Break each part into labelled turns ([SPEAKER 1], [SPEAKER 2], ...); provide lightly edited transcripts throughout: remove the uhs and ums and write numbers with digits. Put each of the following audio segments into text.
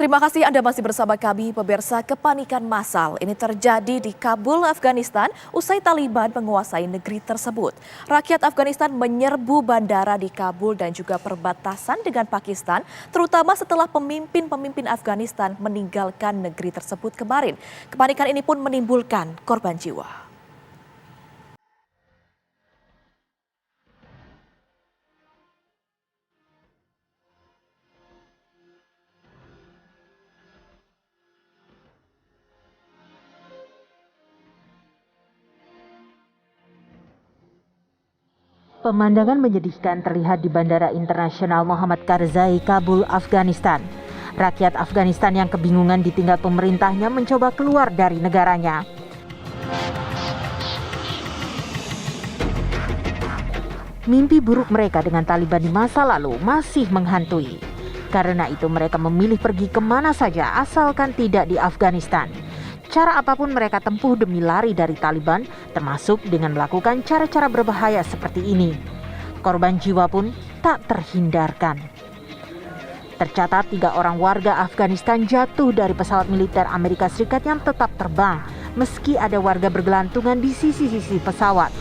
[SPEAKER 1] Terima kasih Anda masih bersama kami, pemirsa. Kepanikan massal ini terjadi di Kabul, Afghanistan, usai Taliban menguasai negeri tersebut. Rakyat Afghanistan menyerbu bandara di Kabul dan juga perbatasan dengan Pakistan, terutama setelah pemimpin-pemimpin Afghanistan meninggalkan negeri tersebut kemarin. Kepanikan ini pun menimbulkan korban jiwa.
[SPEAKER 2] Pemandangan menyedihkan terlihat di Bandara Internasional Muhammad Karzai, Kabul, Afghanistan. Rakyat Afghanistan yang kebingungan ditinggal pemerintahnya mencoba keluar dari negaranya. Mimpi buruk mereka dengan Taliban di masa lalu masih menghantui. Karena itu mereka memilih pergi kemana saja asalkan tidak di Afghanistan. Cara apapun mereka tempuh demi lari dari Taliban, termasuk dengan melakukan cara-cara berbahaya seperti ini. Korban jiwa pun tak terhindarkan. Tercatat 3 orang warga Afghanistan jatuh dari pesawat militer Amerika Serikat yang tetap terbang, meski ada warga bergelantungan di sisi-sisi pesawat.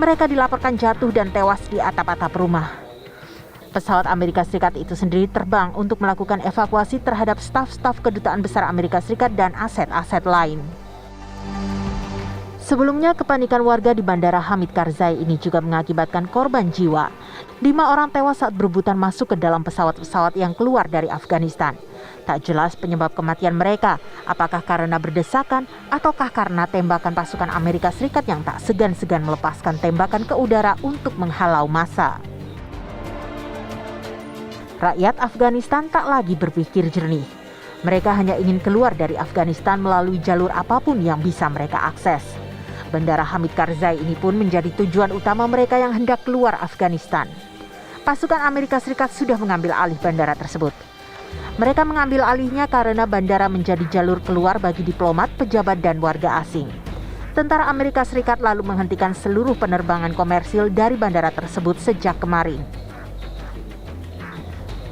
[SPEAKER 2] Mereka dilaporkan jatuh dan tewas di atap-atap rumah. Pesawat Amerika Serikat itu sendiri terbang untuk melakukan evakuasi terhadap staf-staf kedutaan besar Amerika Serikat dan aset-aset lain. Sebelumnya, kepanikan warga di Bandara Hamid Karzai ini juga mengakibatkan korban jiwa. 5 orang tewas saat berebutan masuk ke dalam pesawat-pesawat yang keluar dari Afghanistan. Tak jelas penyebab kematian mereka, apakah karena berdesakan ataukah karena tembakan pasukan Amerika Serikat yang tak segan-segan melepaskan tembakan ke udara untuk menghalau massa. Rakyat Afghanistan tak lagi berpikir jernih. Mereka hanya ingin keluar dari Afghanistan melalui jalur apapun yang bisa mereka akses. Bandara Hamid Karzai ini pun menjadi tujuan utama mereka yang hendak keluar Afghanistan. Pasukan Amerika Serikat sudah mengambil alih bandara tersebut. Mereka mengambil alihnya karena bandara menjadi jalur keluar bagi diplomat, pejabat, dan warga asing. Tentara Amerika Serikat lalu menghentikan seluruh penerbangan komersil dari bandara tersebut sejak kemarin.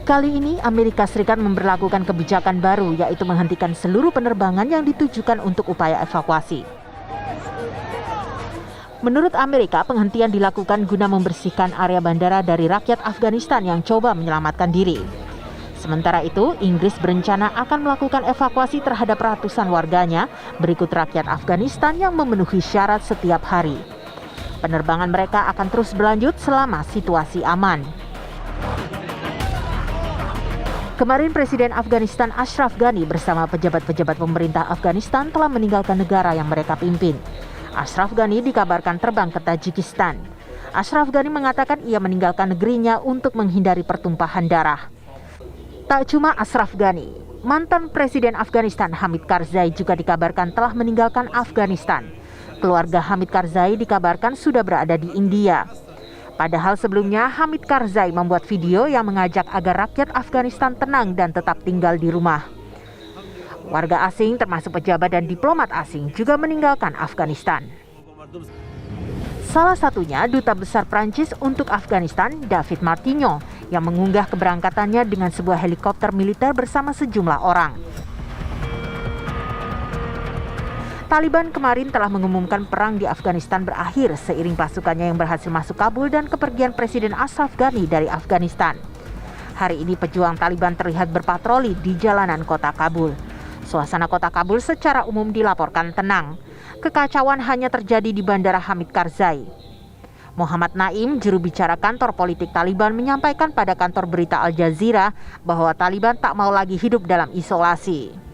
[SPEAKER 2] Kali ini Amerika Serikat memberlakukan kebijakan baru, yaitu menghentikan seluruh penerbangan yang ditujukan untuk upaya evakuasi. Menurut Amerika, penghentian dilakukan guna membersihkan area bandara dari rakyat Afghanistan yang coba menyelamatkan diri. Sementara itu, Inggris berencana akan melakukan evakuasi terhadap ratusan warganya berikut rakyat Afghanistan yang memenuhi syarat setiap hari. Penerbangan mereka akan terus berlanjut selama situasi aman. Kemarin Presiden Afghanistan Ashraf Ghani bersama pejabat-pejabat pemerintah Afghanistan telah meninggalkan negara yang mereka pimpin. Ashraf Ghani dikabarkan terbang ke Tajikistan. Ashraf Ghani mengatakan ia meninggalkan negerinya untuk menghindari pertumpahan darah. Tak cuma Ashraf Ghani, mantan Presiden Afghanistan Hamid Karzai juga dikabarkan telah meninggalkan Afghanistan. Keluarga Hamid Karzai dikabarkan sudah berada di India. Padahal sebelumnya Hamid Karzai membuat video yang mengajak agar rakyat Afghanistan tenang dan tetap tinggal di rumah. Warga asing termasuk pejabat dan diplomat asing juga meninggalkan Afghanistan. Salah satunya Duta Besar Prancis untuk Afghanistan, David Martignon, yang mengunggah keberangkatannya dengan sebuah helikopter militer bersama sejumlah orang. Taliban kemarin telah mengumumkan perang di Afghanistan berakhir seiring pasukannya yang berhasil masuk Kabul dan kepergian Presiden Ashraf Ghani dari Afghanistan. Hari ini pejuang Taliban terlihat berpatroli di jalanan kota Kabul. Suasana kota Kabul secara umum dilaporkan tenang. Kekacauan hanya terjadi di Bandara Hamid Karzai. Muhammad Naim, juru bicara kantor politik Taliban, menyampaikan pada kantor berita Al Jazeera bahwa Taliban tak mau lagi hidup dalam isolasi.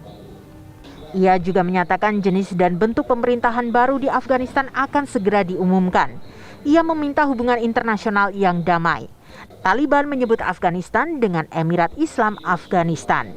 [SPEAKER 2] Ia juga menyatakan jenis dan bentuk pemerintahan baru di Afghanistan akan segera diumumkan. Ia meminta hubungan internasional yang damai. Taliban menyebut Afghanistan dengan Emirat Islam Afghanistan.